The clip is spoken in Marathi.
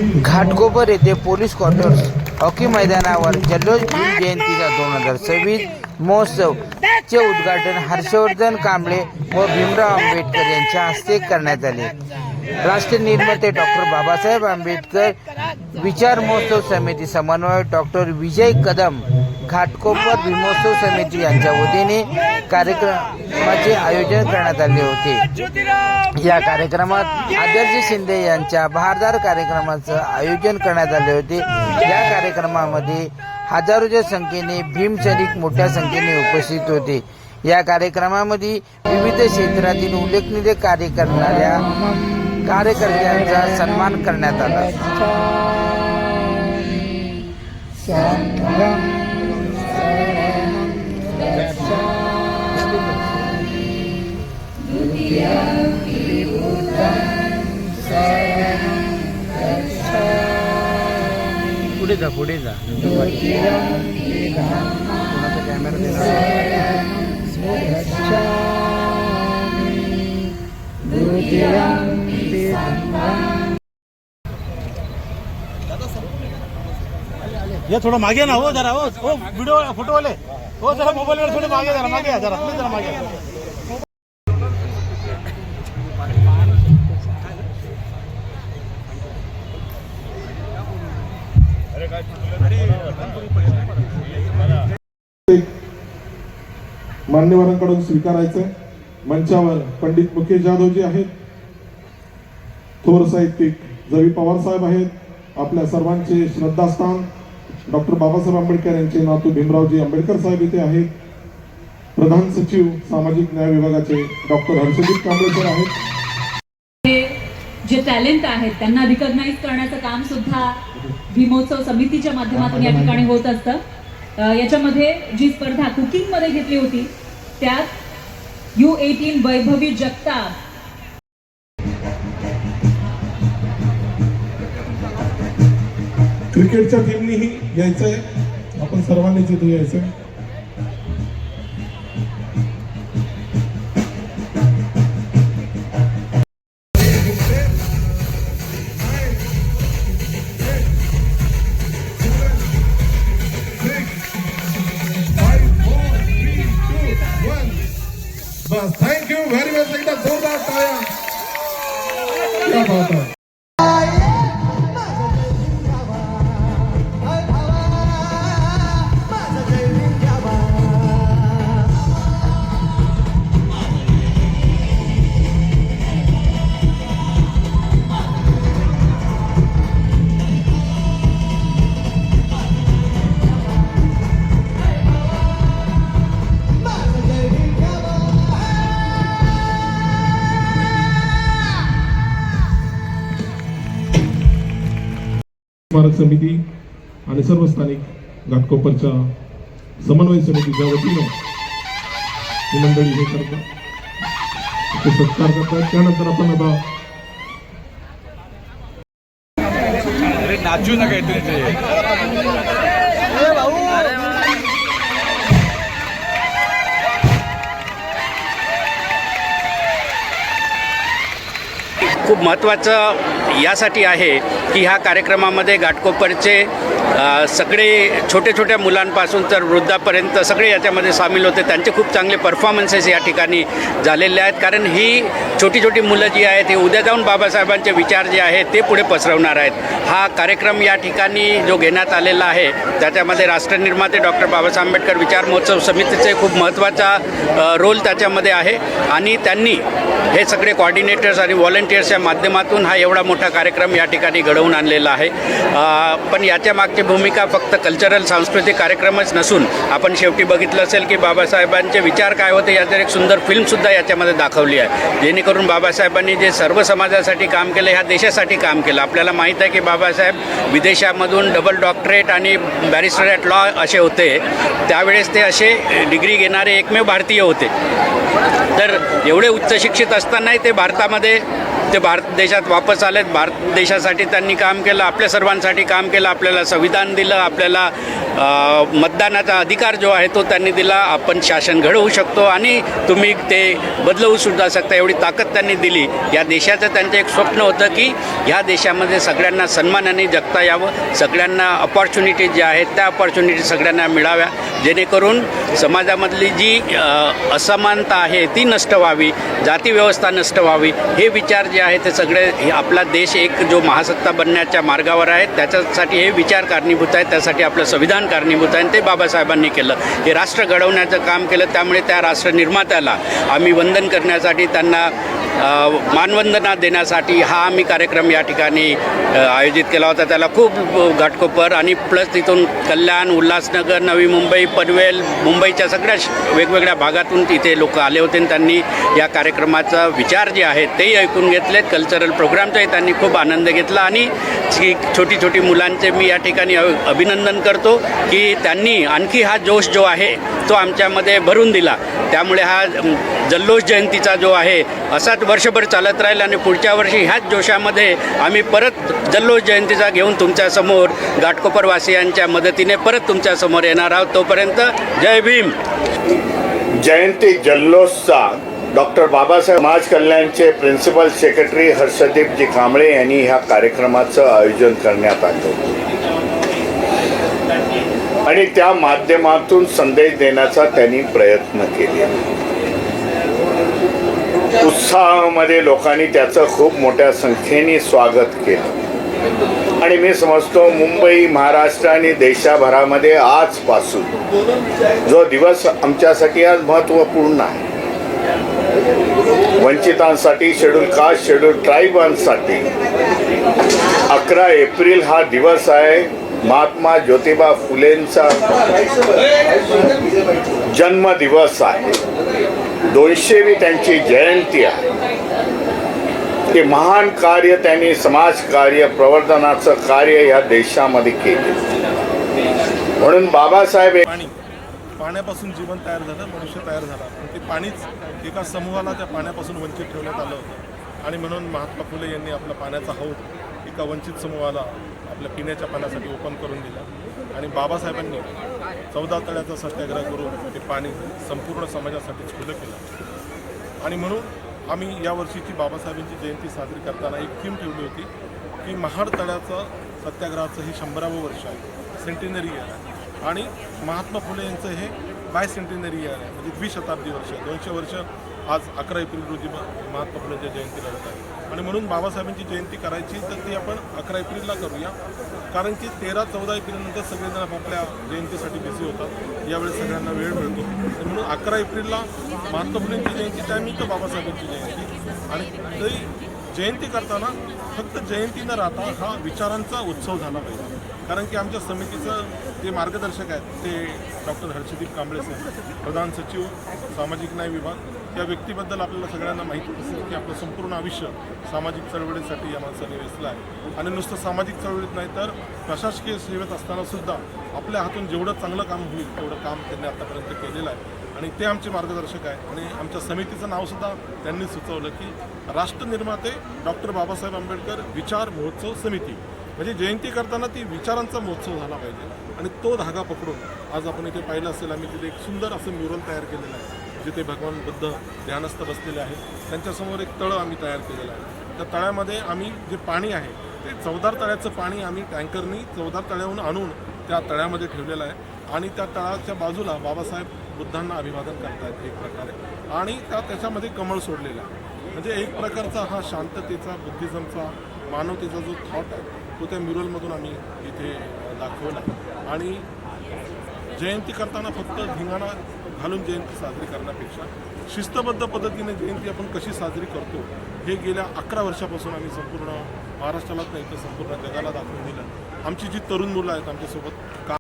घाटकोपर येथे पोलीस क्वार्टर्स हॉकी मैदानावर जल्लोष भीम जयंतीचा 2026 महोत्सव चे उद्घाटन हर्षवर्धन कांबळे व भीमराव आंबेडकर यांच्या हस्ते करण्यात आले। राष्ट्र निर्माते डॉक्टर बाबासाहेब आंबेडकर विचार महोत्सव समिती समन्वयक डॉक्टर विजय कदम घाटकोपर भीमोत्सव समिती यांच्या वतीने कार्यक्रमाचे आयोजन करण्यात आले होते। या कार्यक्रमात आदर्श शिंदे यांच्या बहारदार कार्यक्रमाचं आयोजन करण्यात आले होते। या कार्यक्रमामध्ये हजारोच्या संख्येने भीम सैनिक मोठ्या संख्येने उपस्थित होते। या कार्यक्रमामध्ये विविध क्षेत्रातील उल्लेखनीय कार्य करणाऱ्या कार्यकर्त्यांचा सन्मान करण्यात आला। पुढे जा ये थोड़ा मागे ना हो जरा हो वीडियो फोटो वाले हो जरा मोबाइल में थोड़े मागे आ जरा प्लीज जरा मागे मान्यवरांकडून स्वीकारायचं। मंचावर पंडित मुकेश जाधवजी आहेत, थोर साहित्यिक जवी पवार साहेब आहेत, आपल्या सर्वांचे श्रद्धास्थान डॉक्टर बाबासाहेब आंबेडकर यांचे नातू भीमरावजी आंबेडकर साहेब इथे आहेत। प्रधान सचिव सामाजिक न्याय विभागाचे डॉक्टर हर्षदीप कांबळे सर आहेत। जे टॅलेंट आहेत त्यांना रिकॉग्नाइज करण्याचं काम सुद्धा भीमोत्सव समितीच्या माध्यमातून या ठिकाणी होत असतं। याच्यामध्ये जी स्पर्धा कुकिंग मध्ये घेतली होती त्यात U18 वैभवी जगताप क्रिकेटच्या टीमनीही यायचंय, आपण सर्वांनीच इथे यायचंय। बस थैंक यू वेरी मच, एकदा जोरदार टाळ्या। क्या बात है। स्मारक समिती आणि सर्व स्थानिक घाटकोपरच्या समन्वय समितीच्या वतीनं ही मंडळी हे करतात, ते सत्कार करतात। त्यानंतर आपण आता नाचू नका खूप महत्त्वाचं यासाठी आहे की ह्या कार्यक्रमामध्ये घाटकोपरचे सगळे छोट्या मुलांपासून तर वृद्धापर्यंत सगळे याच्यामध्ये सामील होते। त्यांचे खूप चांगले परफॉर्मन्सेस या ठिकाणी झालेले आहेत, कारण ही छोटी मुलं जी आहेत ही उद्या जाऊन बाबासाहेबांचे विचार जे आहेत ते पुढे पसरवणार आहेत। हा कार्यक्रम या ठिकाणी जो घेण्यात आलेला आहे त्याच्यामध्ये राष्ट्रनिर्माते डॉक्टर बाबासाहेब आंबेडकर विचार महोत्सव समितीचे खूप महत्त्वाचा रोल त्याच्यामध्ये आहे आणि त्यांनी हे सगळे कोऑर्डिनेटर्स आणि व्हॉलंटियर्सच्या माध्यमातून हा एवढा मोठा कार्यक्रम या ठिकाणी घडवून आणलेला आहे। पण याच्या मागची भूमिका फक्त कल्चरल सांस्कृतिक कार्यक्रमच नसून आपण शेवटी बघितलं असेल की बाबासाहेबांचे विचार काय होते याचं एक सुंदर फिल्मसुद्धा याच्यामध्ये दाखवली आहे, जेणेकरून बाबासाहेबांनी जे सर्व समाजासाठी काम केलं ह्या देशासाठी काम केलं। आपल्याला माहीत आहे की बाबासाहेब विदेशामधून डबल डॉक्टरेट आणि बॅरिस्टर ॲट लॉ असे होते, त्यावेळेस ते असे डिग्री घेणारे एकमेव भारतीय होते। तर एवढे उच्च शिक्षित असतानाही ते भारतामध्ये ते भारत देशात वापस आलेत। भारत देशासाठी त्यांनी काम केलं, आपल्या सर्वांसाठी काम केलं, आपल्याला संविधान दिलं, आपल्याला मतदानाचा अधिकार जो आहे तो त्यांनी दिला. आपण शासन घडवू शकतो आणि तुम्ही ते बदलवू सुद्धा शकता, एवढी ताकद त्यांनी दिली. या देशाचं त्यांचं एक स्वप्न होतं की ह्या देशामध्ये सगळ्यांना सन्मानाने जगता यावं, सगळ्यांना अपॉर्च्युनिटीज ज्या आहेत त्या अपॉर्च्युनिटी सगळ्यांना मिळाव्या, जेणेकरून समाजामधली जी असमानता आहे ती नष्ट व्हावी, जातीव्यवस्था नष्ट व्हावी. हे विचार जे आहे ते सगळे आपला देश एक जो महासत्ता बनण्याच्या मार्गावर आहे त्याच्यासाठी हे विचार कारणीभूत आहेत. त्यासाठी आपलं संविधान कारणीभूत आहे आणि ते बाबासाहेबांनी केलं. हे राष्ट्र घडवण्याचं काम केलं. त्यामुळे त्या राष्ट्र निर्मात्याला आम्ही वंदन करण्यासाठी, त्यांना मानवंदना देण्यासाठी हा आम्ही कार्यक्रम या ठिकाणी आयोजित केला होता. त्याला खूप घाटकोपर आणि प्लस तिथून कल्याण, उल्हासनगर, नवी मुंबई, पनवेल, मुंबईच्या सगळ्या वेगवेगळ्या भागातून तिथे लोक आले होते आणि त्यांनी या कार्यक्रमाचा विचार जे आहेत तेही ऐकून घेतलेत. कल्चरल प्रोग्रामचाही त्यांनी खूप आनंद घेतला आणि छोटी छोटी मुलांचे मी या ठिकाणी अभिनंदन करतो की त्यांनी आणखी हा जोश जो आहे तो आमच्यामध्ये भरून दिला. त्यामुळे हा जल्लोष जयंतीचा जो आहे असाच वर्षभर चालत राहील आणि पुढच्या वर्षी ह्याच जोशामध्ये आम्ही परत जल्लोष जयंतीचा घेऊन तुमच्यासमोर घाटकोपरवासियांच्या मदतीने परत तुमच्यासमोर येणार आहोत. तोपर्यंत जय भीम. जयंती जल्लोषचा डॉक्टर बाबासाहेब समाज कल्याणचे प्रिन्सिपल सेक्रेटरी हर्षदीपजी कांबळे यांनी ह्या कार्यक्रमाचं आयोजन करण्यात आलं आणि त्या माध्यमातून संदेश देण्याचा त्यांनी प्रयत्न केले. उत्साहामध्ये लोकांनी त्याचं खूप मोठ्या संख्येने स्वागत केलं आणि मी समजतो मुंबई, महाराष्ट्र आणि देशभरामध्ये आजपासून जो दिवस आमच्यासाठी आज महत्त्वपूर्ण आहे, वंचितांसाठी, शेड्यूल कास्ट, शेड्यूल ट्राईबांसाठी 11 एप्रिल हा दिवस आहे. महात्मा ज्योतिबा फुलेंचा जन्मदिवस आहे. 200वी त्यांची जयंती आहे. ते महान कार्य त्यांनी समाजकार्य, प्रवर्धनाचं कार्य या देशामध्ये केले. म्हणून बाबासाहेब पाण्यापासून जीवन तयार झालं, मनुष्य तयार झाला. पण ते पाणीच एका समूहाला त्या पाण्यापासून वंचित ठेवण्यात आलं होतं आणि म्हणून महात्मा फुले यांनी आपला पाण्याचा हौद एका वंचित समूहाला आपल्या पिण्याच्या पाण्यासाठी ओपन करून दिला आणि बाबासाहेबांनी 14 तळ्याचा सत्याग्रह करून ते पाणी संपूर्ण समाजासाठी खुलं केलं. आणि म्हणून आम्ही यावर्षीची बाबासाहेबांची जयंती साजरी करताना एक थीम ठेवली होती की महाड तळ्याचं सत्याग्रहाचं हे 100वं वर्ष आहे, सेंटिनरी इयर आहे आणि महात्मा फुले यांचं हे बायसेंटिनरी इयर आहे, म्हणजे 20 शताब्दी वर्ष, 200 वर्ष आज 11 एप्रिल रोजी महात्मा फुलेंच्या जयंतीला होत आहे. आणि म्हणून बाबासाहेबांची जयंती करायची तर ती आपण 11 एप्रिलला करूया, कारण की 13-14 एप्रिलनंतर सगळेजण आपापल्या जयंतीसाठी बिझी होतात. यावेळेस सगळ्यांना वेळ मिळतो. म्हणून 11 एप्रिलला महात्मा फुलेंची जयंती, त्यानिमित्त बाबासाहेबांची जयंती. आणि ती जयंती करताना फक्त जयंती न राहता हा विचारांचा उत्सव झाला पाहिजे. कारण की आमच्या समितीचं जे मार्गदर्शक आहेत ते डॉक्टर हर्षदीप कांबळे साहेब, प्रधान सचिव सामाजिक न्याय विभाग. या व्यक्तीबद्दल आपल्याला सगळ्यांना माहिती असेल की आपलं संपूर्ण आयुष्य सामाजिक चळवळीसाठी या माणसाने वेचलं आहे आणि नुसतं सामाजिक चळवळीत नाही तर प्रशासकीय सेवेत असतानासुद्धा आपल्या हातून जेवढं चांगलं काम होईल तेवढं काम त्यांनी आतापर्यंत केलेलं आहे आणि ते आमचे मार्गदर्शक आहे. आणि आमच्या समितीचं नावसुद्धा त्यांनी सुचवलं की राष्ट्रनिर्माते डॉक्टर बाबासाहेब आंबेडकर विचार महोत्सव समिती, म्हणजे जयंती करताना ती विचारांचा महोत्सव झाला पाहिजे. आणि तो धागा पकडून आज आपण इथे पाहिलं असेल, आम्ही तिथे एक सुंदर असं म्युरल तयार केलेलं आहे जिथे भगवान बुद्ध ध्यानस्थ बसलेले आहेत. त्यांच्यासमोर एक तळं आम्ही तयार केलेलं आहे. त्या तळ्यामध्ये आम्ही जे पाणी आहे ते 14 तळ्याचं पाणी आम्ही टँकरनी 14 तळ्याहून आणून त्या तळ्यामध्ये ठेवलेलं आहे आणि त्या तळ्याच्या बाजूला बाबासाहेब बुद्धांना अभिवादन करतायत एक प्रकारे आणि त्याच्यामध्ये कमळ सोडलेला आहे. म्हणजे एक प्रकारचा हा शांततेचा, बुद्धिझमचा, मानवतेचा जो थॉट आहे तो त्या म्युरलमधून आम्ही इथे दाखवला. आणि जयंती करताना फक्त धिंगाणा घालून जयंती साजरी करण्यापेक्षा शिस्तबद्ध पद्धतीने जयंती आपण कशी साजरी करतो हे गेल्या 11 वर्षापासून आम्ही संपूर्ण महाराष्ट्रालाच नाही तर संपूर्ण जगाला दाखवून दिलं. आमची जी तरुण मुलं आहेत आमच्यासोबत